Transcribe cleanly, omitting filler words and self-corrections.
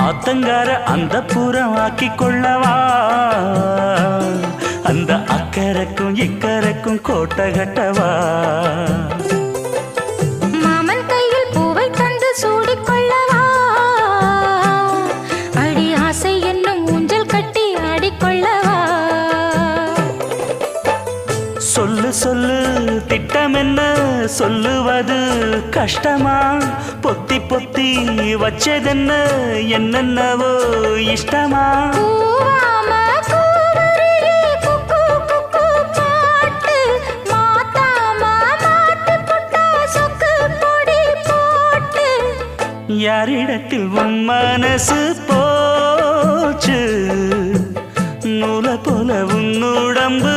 ஆத்தங்கார அந்த புறம் ஆக்கி கொள்ளவா அந்த அக்கறைக்கும் இக்கரைக்கும் கோட்டை கட்டவா மாமன் கையில் பூவை தந்து சூடிக்கொள்ளவா அடி ஆசை என்னும் ஊஞ்சல் கட்டி ஆடிக்கொள்ளவா சொல்லு சொல்லு திட்டம் என்ன சொல்லுவது கஷ்டமா பொத்தி பொத்தி வச்சதென்ன என்னென்னவோ இஷ்டமா யாரிடத்தில் உன் மனசு போச்சு நூலை போல உன் உடம்பு